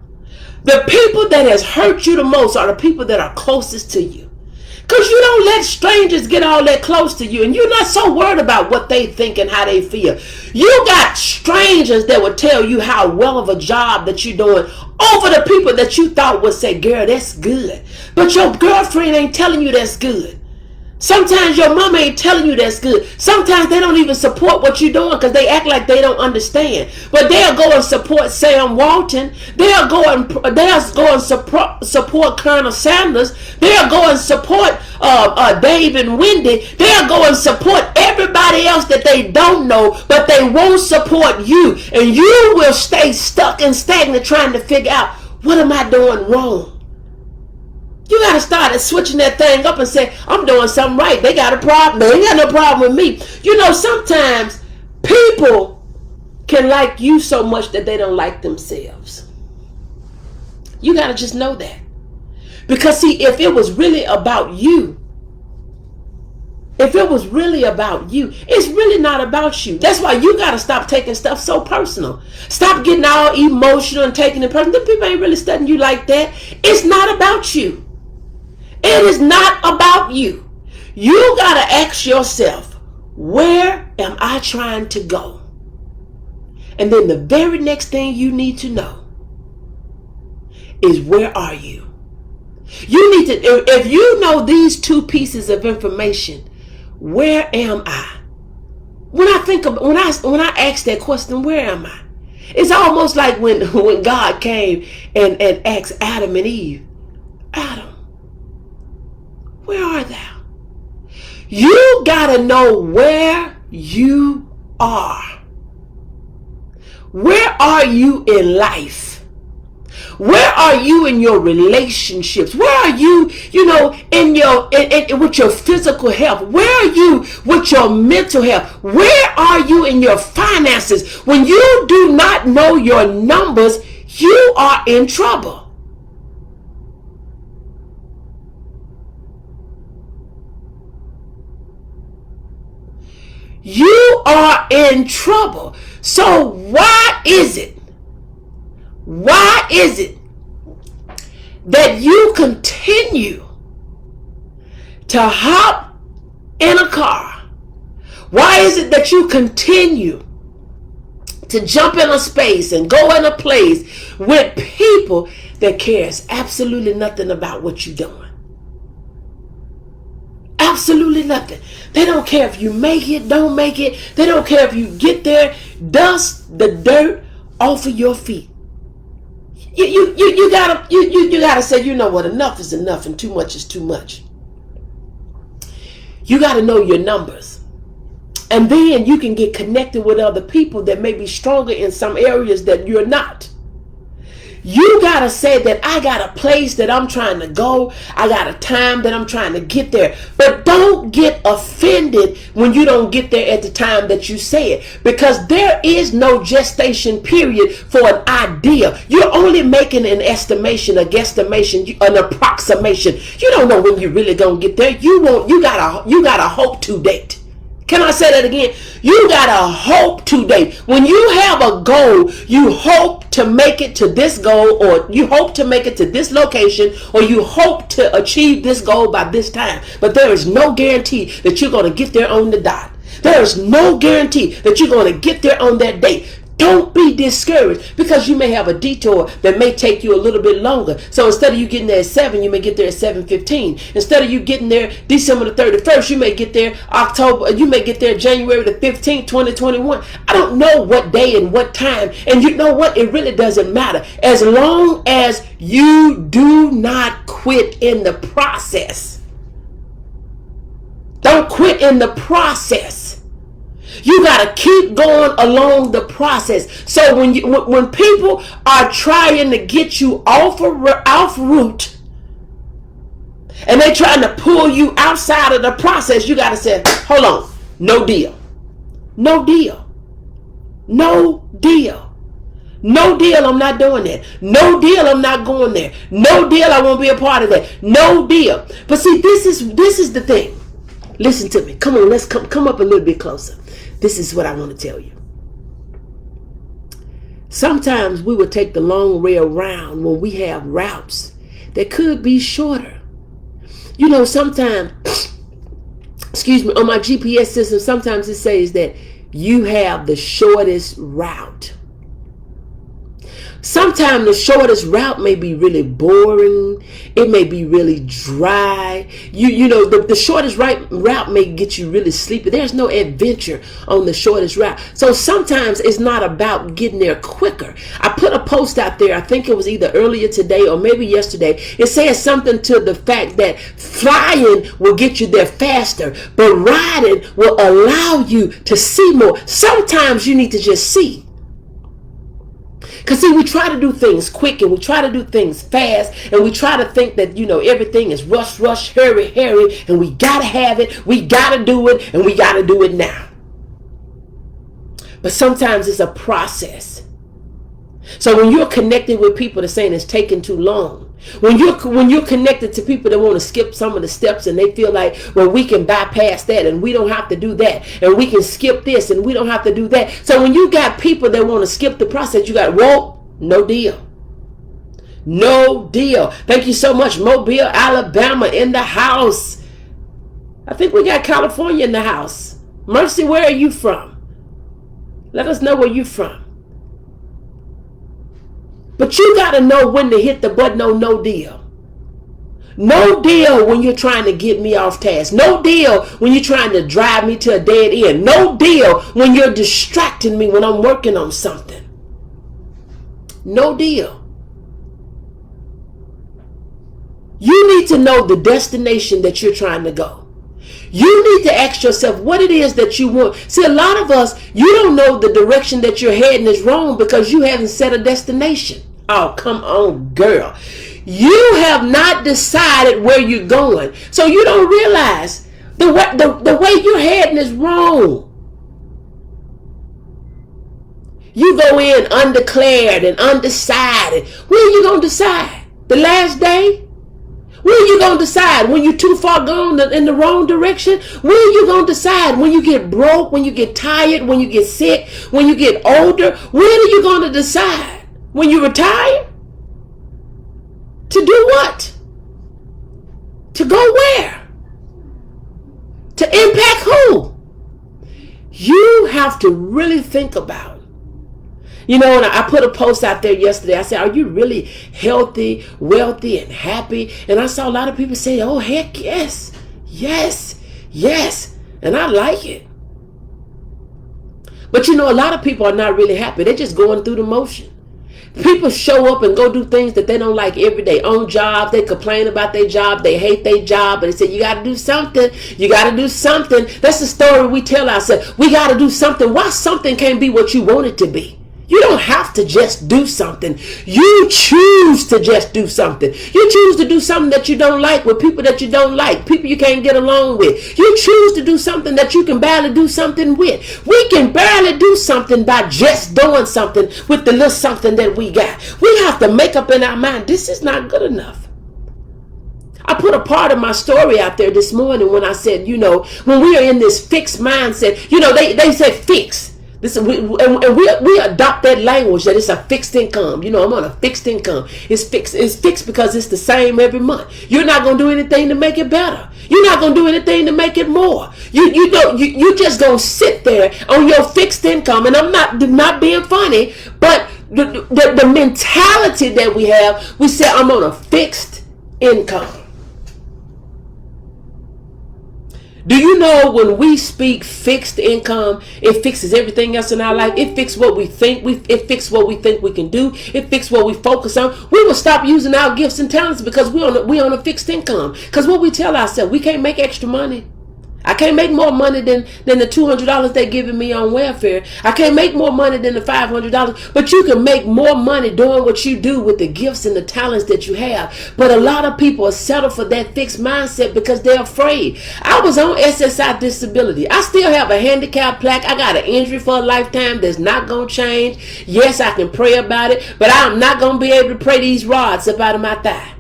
the people that has hurt you the most are the people that are closest to you. Because you don't let strangers get all that close to you, and you're not so worried about what they think and how they feel. You got strangers that will tell you how well of a job that you're doing over the people that you thought would say, girl, that's good. But your girlfriend ain't telling you that's good. Sometimes your mama ain't telling you that's good. Sometimes they don't even support what you're doing because they act like they don't understand. But they'll go and support Sam Walton. They'll go and support Colonel Sanders. They'll go and support Dave and Wendy. They'll go and support everybody else that they don't know, but they won't support you. And you will stay stuck and stagnant trying to figure out, what am I doing wrong? You got to start switching that thing up and say, I'm doing something right. They got a problem. They ain't got no problem with me. Sometimes people can like you so much that they don't like themselves. You got to just know that. Because see, if it was really about you, it's really not about you. That's why you got to stop taking stuff so personal. Stop getting all emotional and taking it personal. The people ain't really studying you like that. It's not about you. It is not about you. You got to ask yourself, where am I trying to go? And then the very next thing you need to know is, where are you? You need to, if you know these two pieces of information, where am I? When I ask that question, where am I? It's almost like when God came and asked Adam and Eve, Adam, where are thou? You gotta know where you are. Where are you in life? Where are you in your relationships? Where are you, with your physical health? Where are you with your mental health? Where are you in your finances? When you do not know your numbers, you are in trouble. You are in trouble. So why is it that you continue to hop in a car? Why is it that you continue to jump in a space and go in a place with people that cares absolutely nothing about what you're doing. Absolutely nothing. They don't care if you make it, don't make it. They don't care if you get there. Dust the dirt off of your feet. You gotta say, you know what, enough is enough and too much is too much. You gotta know your numbers. And then you can get connected with other people that may be stronger in some areas that you're not. You got to say that I got a place that I'm trying to go. I got a time that I'm trying to get there. But don't get offended when you don't get there at the time that you say it. Because there is no gestation period for an idea. You're only making an estimation, a guesstimation, an approximation. You don't know when you're really going to get there. You got a hope to date. Can I say that again? You got a hope to date. When you have a goal, you hope to make it to this goal, or you hope to make it to this location, or you hope to achieve this goal by this time. But there is no guarantee that you're going to get there on the dot. There is no guarantee that you're going to get there on that date. Don't be discouraged, because you may have a detour that may take you a little bit longer. So instead of you getting there at 7, you may get there at 7:15. Instead of you getting there December the 31st, you may get there January the 15th, 2021. I don't know what day and what time. And you know what? It really doesn't matter. As long as you do not quit in the process. Don't quit in the process. You got to keep going along the process. So when people are trying to get you off route, and they're trying to pull you outside of the process, you got to say, hold on, no deal. No deal. No deal. No deal, I'm not doing that. No deal, I'm not going there. No deal, I won't be a part of that. No deal. But see, this is the thing. Listen to me. Come on, let's come up a little bit closer. This is what I want to tell you. Sometimes we will take the long way around when we have routes that could be shorter. You know, sometimes, on my GPS system, sometimes it says that you have the shortest route. Sometimes the shortest route may be really boring. It may be really dry. You know, the shortest route may get you really sleepy. There's no adventure on the shortest route. So sometimes it's not about getting there quicker. I put a post out there, I think it was either earlier today or maybe yesterday. It says something to the fact that flying will get you there faster, but riding will allow you to see more. Sometimes you need to just see. Because see, we try to do things quick and we try to do things fast, and we try to think that, you know, everything is rush, hurry, and we got to have it, we got to do it, and we got to do it now. But sometimes it's a process. So when you're connected with people that are saying it's taking too long, when you're connected to people that want to skip some of the steps and they feel like, well, we can bypass that and we don't have to do that, and we can skip this and we don't have to do that. So when you got people that want to skip the process, you got, whoa, no deal. No deal. Thank you so much, Mobile, Alabama in the house. I think we got California in the house. Mercy, where are you from? Let us know where you're from. But you got to know when to hit the button on no deal. No deal when you're trying to get me off task. No deal when you're trying to drive me to a dead end. No deal when you're distracting me when I'm working on something. No deal. You need to know the destination that you're trying to go. You need to ask yourself what it is that you want. See, a lot of us, you don't know the direction that you're heading is wrong because you haven't set a destination. Oh, come on, girl. You have not decided where you're going. So you don't realize the way you're heading is wrong. You go in undeclared and undecided. When are you going to decide? The last day? When are you going to decide? When you're too far gone in the wrong direction? When are you going to decide? When you get broke, when you get tired, when you get sick, when you get older? When are you going to decide? When you retire? To do what? To go where? To impact who? You have to really think about You know, and I put a post out there yesterday. I said, are you really healthy, wealthy, and happy? And I saw a lot of people say, oh, heck yes, yes, yes. And I like it. But you know, a lot of people are not really happy. They're just going through the motion. People show up and go do things that they don't like every day. On jobs, they complain about their job. They hate their job. But they say, you got to do something. You got to do something. That's the story we tell ourselves. We got to do something. Why something can't be what you want it to be? You don't have to just do something. You choose to just do something. You choose to do something that you don't like with people that you don't like, people you can't get along with. You choose to do something that you can barely do something with. We can barely do something by just doing something with the little something that we got. We have to make up in our mind, this is not good enough. I put a part of my story out there this morning when I said, you know, when we are in this fixed mindset, you know, they say fix. We adopt that language that it's a fixed income. You know, I'm on a fixed income. It's fixed because it's the same every month. You're not going to do anything to make it better. You're not going to do anything to make it more. You just going to sit there on your fixed income. And I'm not being funny, but the mentality that we have, we say, I'm on a fixed income. Do you know when we speak fixed income, it fixes everything else in our life? It fixes what we think. It fixes what we think we can do. It fixes what we focus on. We will stop using our gifts and talents because we on a fixed income. Because what we tell ourselves, we can't make extra money. I can't make more money than the $200 they're giving me on welfare. I can't make more money than the $500. But you can make more money doing what you do with the gifts and the talents that you have. But a lot of people are settled for that fixed mindset because they're afraid. I was on SSI disability. I still have a handicap plaque. I got an injury for a lifetime that's not going to change. Yes, I can pray about it, but I'm not going to be able to pray these rods up out of my thigh.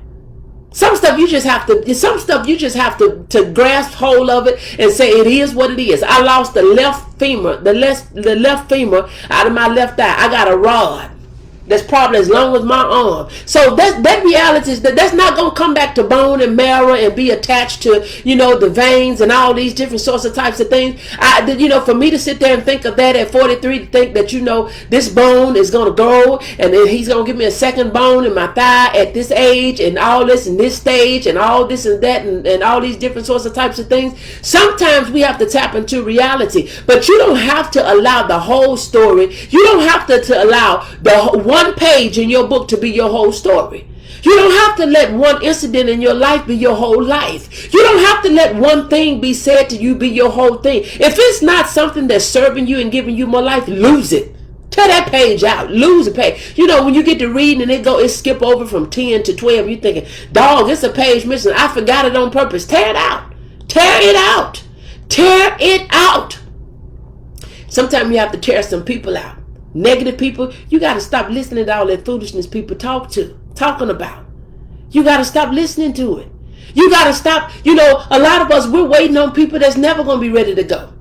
Some stuff you just have to grasp hold of it and say it is what it is. I lost the left femur out of my left thigh. I got a rod that's probably as long as my arm. So that reality is that's not going to come back to bone and marrow and be attached to, you know, the veins and all these different sorts of types of things. For me to sit there and think of that at 43, to think that, you know, this bone is going to grow and then he's going to give me a second bone in my thigh at this age and all this and this stage and all this and that and all these different sorts of types of things. Sometimes we have to tap into reality, but you don't have to allow the whole story. You don't have to allow the one page in your book to be your whole story. You don't have to let one incident in your life be your whole life. You don't have to let one thing be said to you be your whole thing. If it's not something that's serving you and giving you more life, lose it. Tear that page out. Lose a page. You know, when you get to reading and it skip over from 10 to 12, you're thinking, dog, it's a page missing. I forgot it on purpose. Tear it out. Tear it out. Tear it out. Sometimes you have to tear some people out. Negative people, you got to stop listening to all that foolishness people talking about. You got to stop listening to it. You got to stop. You know, a lot of us, we're waiting on people that's never going to be ready to go.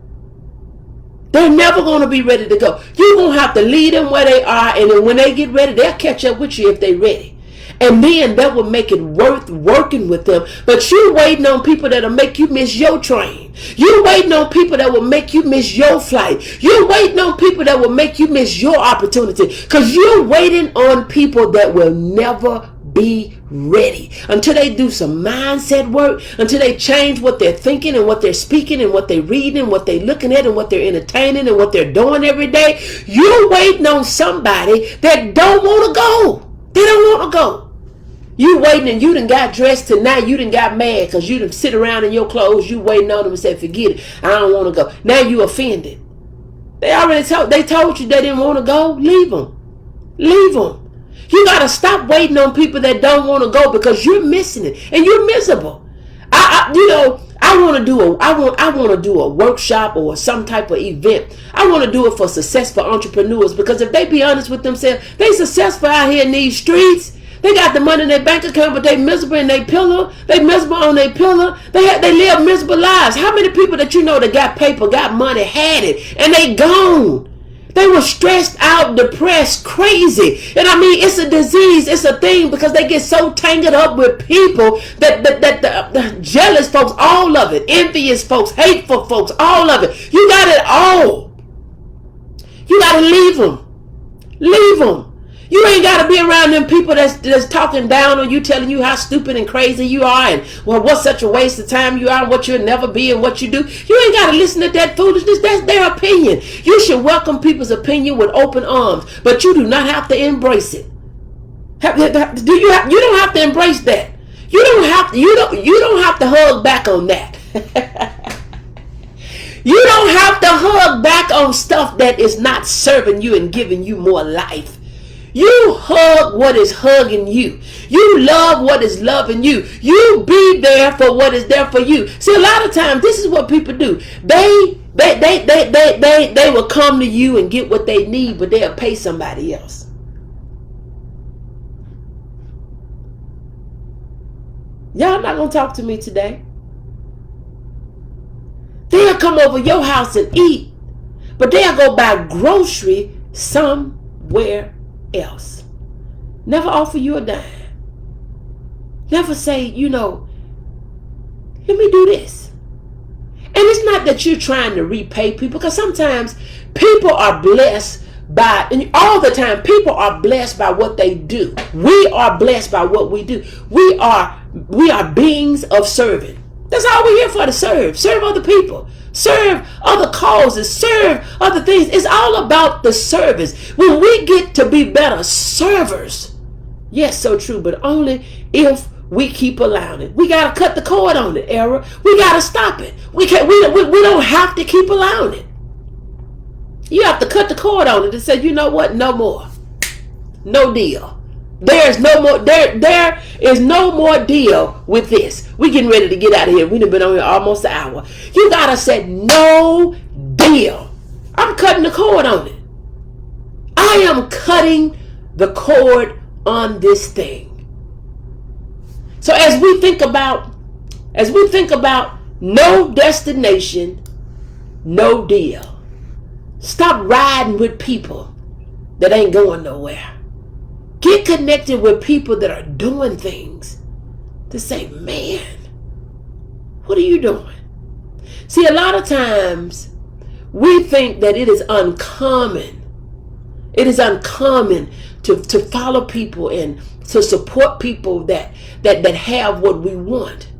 They're never going to be ready to go. You're going to have to lead them where they are, and then when they get ready, they'll catch up with you if they're ready. And then that will make it worth working with them. But you're waiting on people that'll make you miss your train. You're waiting on people that will make you miss your flight. You're waiting on people that will make you miss your opportunity. Because you're waiting on people that will never be ready until they do some mindset work, until they change what they're thinking and what they're speaking and what they're reading and what they're looking at and what they're entertaining and what they're doing every day. You're waiting on somebody that don't want to go. They don't want to go. You waiting and you done got dressed tonight. You done got mad because you done sit around in your clothes. You waiting on them and say, forget it. I don't want to go. Now you offended. They already told you they didn't want to go. Leave them. Leave them. You got to stop waiting on people that don't want to go because you're missing it and you're miserable. I want to do a workshop or some type of event. I want to do it for successful entrepreneurs because if they be honest with themselves, they successful out here in these streets. They got the money in their bank account, but they miserable in their pillow. They miserable on their pillow. They live miserable lives. How many people that you know that got paper, got money, had it, and they gone? They were stressed out, depressed, crazy. And I mean, it's a disease. It's a thing because they get so tangled up with people that the jealous folks, all of it, envious folks, hateful folks, all of it. You got it all. You got to leave them. Leave them. You ain't got to be around them people that's talking down on you, telling you how stupid and crazy you are, and well, what such a waste of time you are, and what you'll never be, and what you do. You ain't got to listen to that foolishness. That's their opinion. You should welcome people's opinion with open arms, but you do not have to embrace it. You don't have to embrace that. You don't have to hug back on that. You don't have to hug back on stuff that is not serving you and giving you more life. You hug what is hugging you. You love what is loving you. You be there for what is there for you. See, a lot of times this is what people do. They will come to you and get what they need, but they'll pay somebody else. Y'all not gonna talk to me today. They'll come over your house and eat, but they'll go buy grocery somewhere else. Never offer you a dime. Never say, let me do this. And it's not that you're trying to repay people, because sometimes people are blessed by, and all the time, people are blessed by what they do. We are blessed by what we do. We are beings of serving. That's all we're here for, to serve. Serve other people. Serve other causes. Serve other things. It's all about the service. When we get to be better servers, yes, so true, but only if we keep allowing it. We got to cut the cord on it, error. We got to stop it. We don't have to keep allowing it. You have to cut the cord on it and say, you know what? No more. No deal. There is no more deal with this. We getting ready to get out of here. We've been on here almost an hour. You gotta say no deal. I'm cutting the cord on it. I am cutting the cord on this thing. So as we think about no destination, no deal. Stop riding with people that ain't going nowhere. Get connected with people that are doing things to say, man, what are you doing? See, a lot of times we think that it is uncommon. It is uncommon to follow people and to support people that have what we want.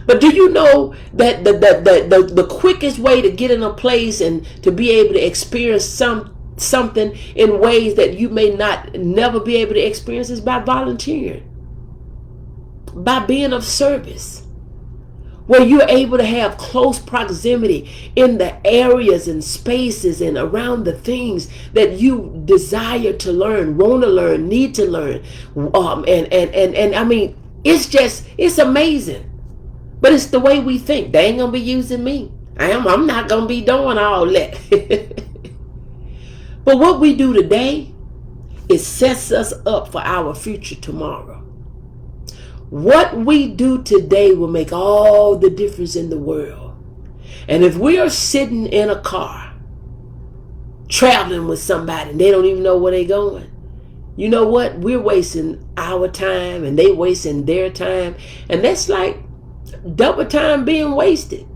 But do you know that the quickest way to get in a place and to be able to experience something in ways that you may never be able to experience is by volunteering, by being of service, where you're able to have close proximity in the areas and spaces and around the things that you desire to learn, want to learn, need to learn. And I mean, it's amazing. But it's the way we think. They ain't gonna be using me. I'm not gonna be doing all that. But what we do today, it sets us up for our future tomorrow. What we do today will make all the difference in the world. And if we are sitting in a car, traveling with somebody, and they don't even know where they're going, you know what? We're wasting our time, and they wasting their time. And that's like double time being wasted.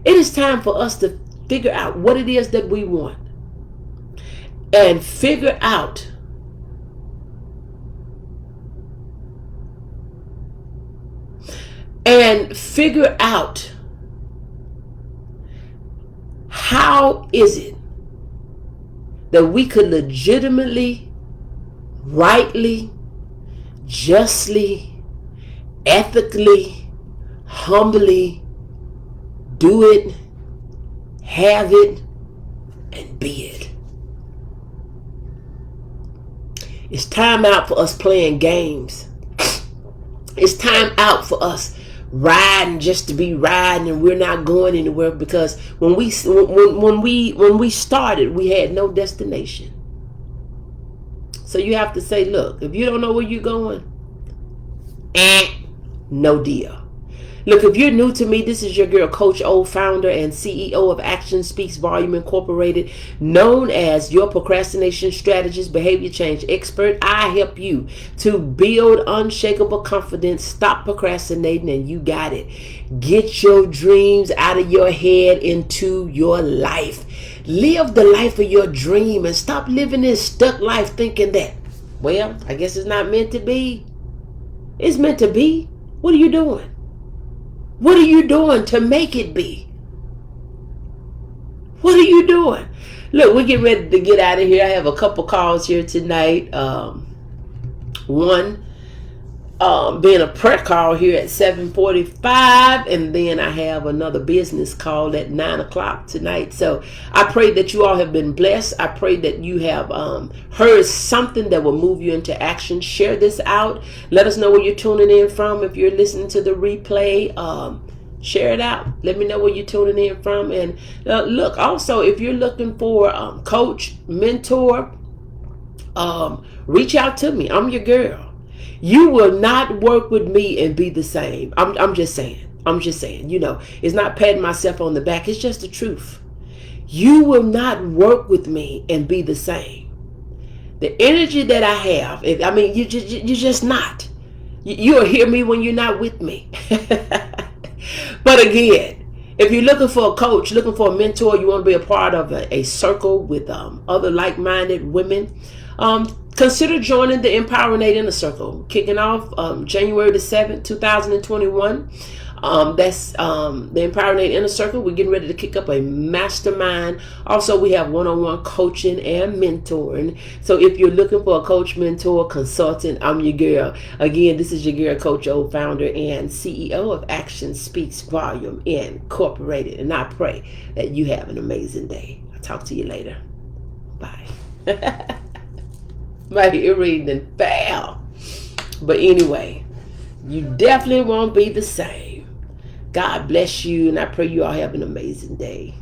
It is time for us to figure out what it is that we want, and figure out how is it that we could legitimately, rightly, justly, ethically, humbly do it, have it, and be it. It's time out for us playing games. It's time out for us riding just to be riding, and we're not going anywhere, because when we started, we had no destination. So you have to say, look, if you don't know where you're going, no deal. Look, if you're new to me, this is your girl, Coach O, founder and CEO of Action Speaks Volume Incorporated, known as your procrastination strategist, behavior change expert. I help you to build unshakable confidence, stop procrastinating, and you got it. Get your dreams out of your head into your life. Live the life of your dream and stop living this stuck life thinking that, well, I guess it's not meant to be. It's meant to be. What are you doing? What are you doing to make it be? What are you doing? Look, we're getting ready to get out of here. I have a couple calls here tonight. One being a prayer call here at 7:45, and then I have another business call at 9 o'clock tonight. So I pray that you all have been blessed. I pray that you have heard something that will move you into action. Share this out. Let us know where you're tuning in from. If you're listening to the replay, share it out. Let me know where you're tuning in from. And look, also, if you're looking for a coach, mentor, reach out to me. I'm your girl. You will not work with me and be the same. I'm just saying. I'm just saying. You know, it's not patting myself on the back. It's just the truth. You will not work with me and be the same. The energy that I have, you're just not. You'll hear me when you're not with me. But again, if you're looking for a coach, looking for a mentor, you want to be a part of a circle with other like-minded women, consider joining the Empoweringate Inner Circle, kicking off January the 7th, 2021. That's the Empoweringate Inner Circle. We're getting ready to kick up a mastermind. Also, we have one-on-one coaching and mentoring. So if you're looking for a coach, mentor, consultant, I'm your girl. Again, this is your girl, Coach O, founder and CEO of Action Speaks Volume Incorporated. And I pray that you have an amazing day. I'll talk to you later. Bye. My earring and fell. But anyway, you definitely won't be the same. God bless you, and I pray you all have an amazing day.